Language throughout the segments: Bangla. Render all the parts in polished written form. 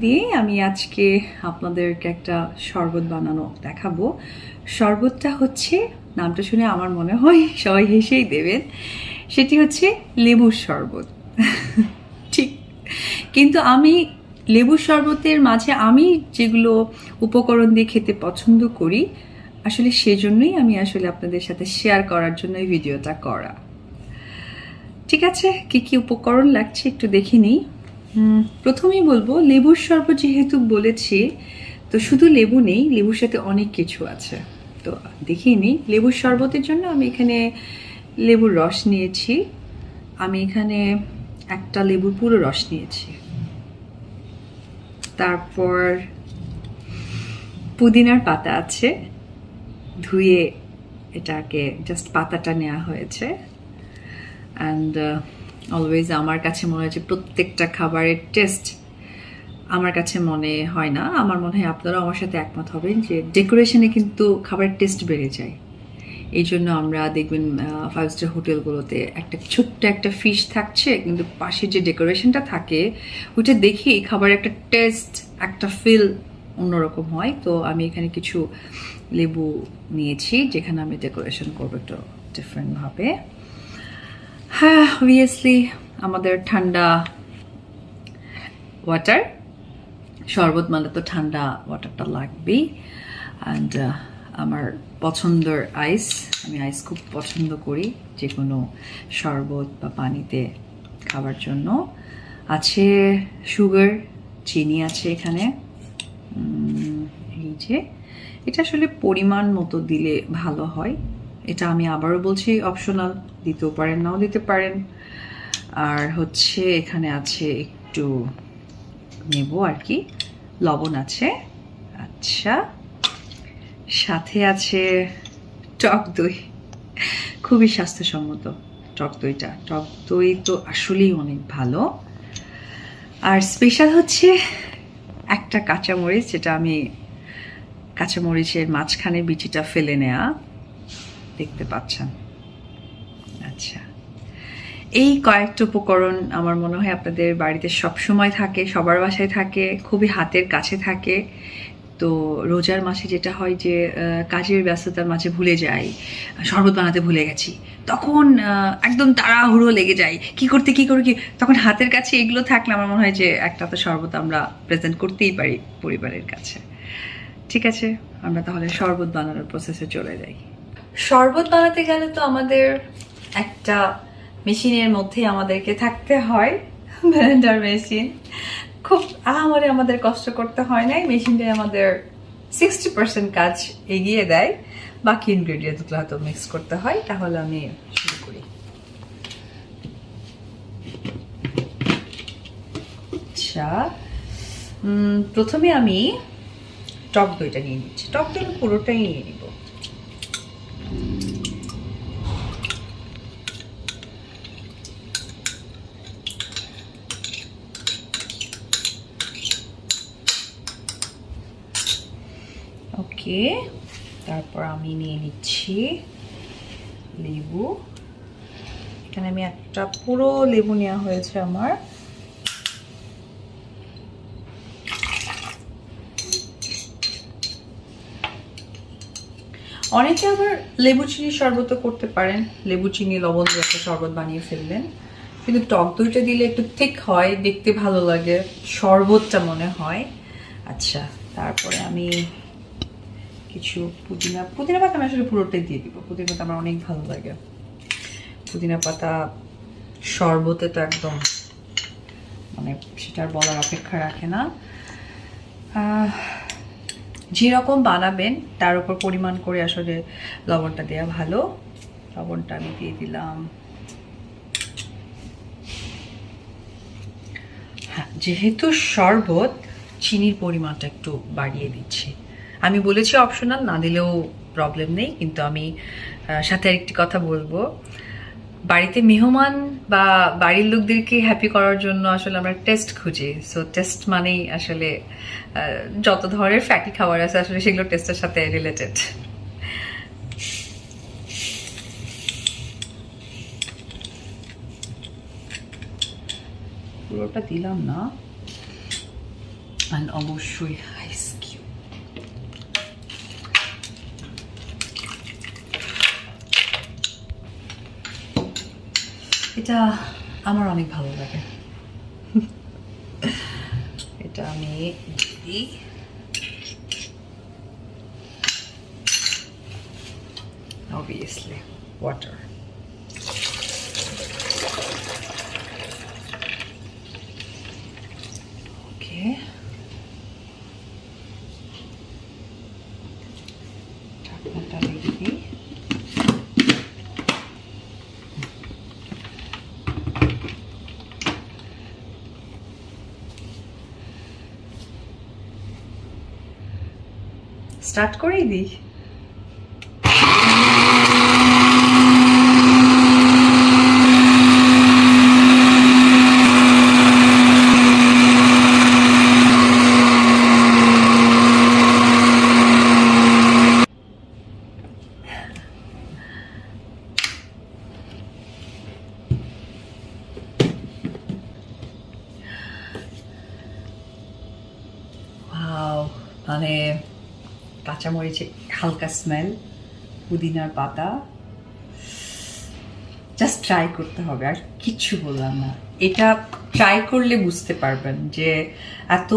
দিয়ে আমি আজকে আপনাদেরকে একটা শরবত বানানো দেখাবো। শরবতটা হচ্ছে, নামটা শুনে আমার মনে হয় সবাই হেসেই দেবেন, সেটি হচ্ছে লেবুর শরবত। ঠিক, কিন্তু আমি লেবুর শরবতের মাঝে আমি যেগুলো উপকরণ দিয়ে খেতে পছন্দ করি, আসলে সেজন্যই আমি আসলে আপনাদের সাথে শেয়ার করার জন্য এই ভিডিওটা করা। ঠিক আছে, কি কি উপকরণ লাগছে একটু দেখে নিই। প্রথমেই বলবো, লেবুর শরবত যেহেতু বলেছি, তো শুধু লেবু নেই, লেবুর সাথে অনেক কিছু আছে। তো দেখিয়ে নিই। লেবুর শরবতের জন্য আমি এখানে লেবুর রস নিয়েছি। আমি এখানে একটা লেবুর পুরো রস নিয়েছি। তারপর পুদিনার পাতা আছে, ধুয়ে এটাকে জাস্ট পাতাটা নেওয়া হয়েছে। অ্যান্ড অলওয়েজ আমার কাছে মনে হয় যে প্রত্যেকটা খাবারের টেস্ট আমার কাছে মনে হয় না, আমার মনে হয় আপনারাও আমার সাথে একমত হবেন যে ডেকোরেশনে কিন্তু খাবারের টেস্ট বেড়ে যায়। এই জন্য আমরা দেখবেন 5 স্টার হোটেলগুলোতে একটা ছোট্ট একটা ফিশ থাকছে, কিন্তু পাশে যে ডেকোরেশনটা থাকে ওইটা দেখেই খাবারের একটা টেস্ট, একটা ফিল অন্যরকম হয়। তো আমি এখানে কিছু লেবু নিয়েছি, যেখানে আমি ডেকোরেশন করবো একটু ডিফারেন্টভাবে। হ্যাঁ, অবভিয়াসলি আমাদের ঠান্ডা ওয়াটার, শরবত মানে তো ঠান্ডা ওয়াটারটা লাগবেই। অ্যান্ড আমার পছন্দের আইস, আমি আইস খুব পছন্দ করি যে কোনো শরবত বা পানিতে খাবার জন্য। আছে সুগার, চিনি আছে এখানে। এই যে এটা আসলে পরিমাণ মতো দিলে ভালো হয়। এটা আমি আবারও বলছি অপশনাল, দিতেও পারেন নাও দিতে পারেন। আর হচ্ছে এখানে আছে একটু নেব আর কি, লবণ আছে। আচ্ছা, সাথে আছে টক দই, খুবই স্বাস্থ্যসম্মত টক দইটা। টক দই তো আসলেই অনেক ভালো। আর স্পেশাল হচ্ছে একটা কাঁচামরিচ, যেটা আমি কাঁচামরিচের মাঝখানে বিচিটা ফেলে নেয়া, দেখতে পাচ্ছেন। আচ্ছা, এই কয়েকটা উপকরণ আমার মনে হয় আপনাদের বাড়িতে সবসময় থাকে, সবার বাসায় থাকে, খুবই হাতের কাছে থাকে। তো রোজার মাসে যেটা হয় যে কাজের ব্যস্ততার মাঝে ভুলে যাই, শরবত বানাতে ভুলে গেছি, তখন একদম তাড়াহুড়ো লেগে যায় কি করতে কি করে কি, তখন হাতের কাছে এগুলো থাকলে আমার মনে হয় যে একটা তো শরবত আমরা প্রেজেন্ট করতেই পারি পরিবারের কাছে। ঠিক আছে, আমরা তাহলে শরবত বানানোর প্রসেসে চলে যাই। শরবত বানাতে গেলে তো আমাদের একটা মেশিনের মধ্যে আমাদেরকে থাকতে হয়, ব্লেন্ডার মেশিন। খুব আহামরি আমাদের কষ্ট করতে হয় না, মেশিনটাই আমাদের 60% কাজ এগিয়ে দেয়। বাকি ইনগ্রেডিয়েন্টসগুলো হয়তো মিক্স করতে হয়। তাহলে আমি শুরু করি। আচ্ছা, প্রথমে আমি টক দইটা নিয়ে নিচ্ছি। টক দই পুরোটাই নিয়ে নিব। ওকে, তারপর আমি নিয়ে নিচ্ছি লেবু। এখানে আমি একটা পুরো লেবু নেওয়া হয়েছে আমার। অনেকে আবার লেবু চিনি শরবত করতে পারেন, লেবু চিনি লবণ দিয়ে একটা শরবত বানিয়ে ফেললেন, কিন্তু টক দইটা দিলে একটু ঠিক হয়, দেখতে ভালো লাগে, শরবতটা মনে হয়। আচ্ছা, তারপরে আমি কিছু পুদিনা পাতা আমি আসলে পুরোটাই দিয়ে দিব। পুদিনা পাতা আমার অনেক ভালো লাগে। পুদিনা পাতা শরবতে তো একদম মানে সেটার বলার অপেক্ষা রাখে না। যেরকম বানাবেন তার উপর পরিমাণ করে আসলে লবণটা দেওয়া ভালো। লবণটা আমি দিয়ে দিলাম। হ্যাঁ, যেহেতু শরবত, চিনির পরিমাণটা একটু বাড়িয়ে দিচ্ছি। আমি বলেছি অপশনাল, না দিলেও প্রবলেম নেই, কিন্তু আমি সাথে আরেকটি কথা বলবো। বাড়িতে মেহমান বা বাড়ির লোকদেরকে হ্যাপি করার জন্য আসলে আমরা টেস্ট খুঁজি। সো টেস্ট মানেই আসলে যত ধরনের ফ্যাটি খাবার আছে আসলে সেগুলো টেস্টের সাথে রিলেটেড। পুরোটা দিলাম না, and অবশ্যই আইস কিউব। এটা আমার অনেক ভালো লাগে, এটা আমি দিই। Obviously, water. Okay. ঢাকনাটা রেখে দিই। স্টার্ট করেই দিই। মানে কাঁচামরিচের হালকা স্মেল, পুদিনার পাতা, জাস্ট ট্রাই করতে হবে, আর কিচ্ছু বললাম না। এটা ট্রাই করলে বুঝতে পারবেন যে এত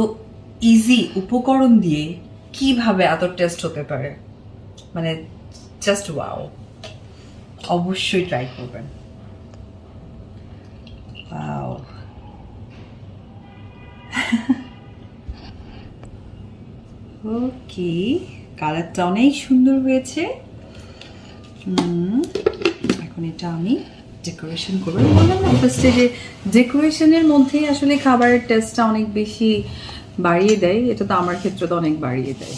ইজি উপকরণ দিয়ে কিভাবে এত টেস্ট হতে পারে, মানে জাস্ট ওয়াও। অবশ্যই ট্রাই করবেন। ওয়াও, ওকে, কালারটা অনেক সুন্দর হয়েছে। এখন এটা আমি ডেকোরেশন করবো। বললাম না ফার্স্টে যে ডেকোরেশনের মধ্যেই আসলে খাবারের টেস্টটা অনেক বেশি বাড়িয়ে দেয়, এটা তো আমার ক্ষেত্রে তো অনেক বাড়িয়ে দেয়।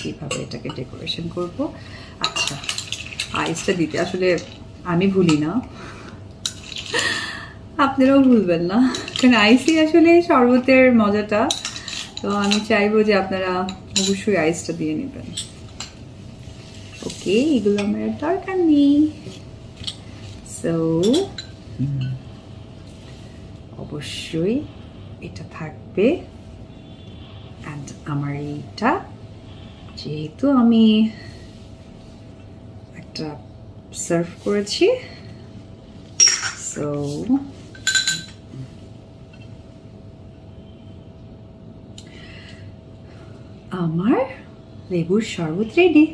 কীভাবে এটাকে ডেকোরেশন করব? আচ্ছা, আইসটা দিতে আসলে আমি ভুলি না, আপনারাও ভুলবেন না, কারণ আইসই আসলে শরবতের মজাটা। তো আমি চাইবো যে আপনারা অবশ্যই আইসটা দিয়ে নেবেন। ওকে, এগুলো আমার দরকার নেই। সো অবশ্যই এটা থাকবে। অ্যান্ড আমার এইটা যেহেতু আমি একটা সার্ভ করেছি, সো আমার লেবুর শরবত রেডি।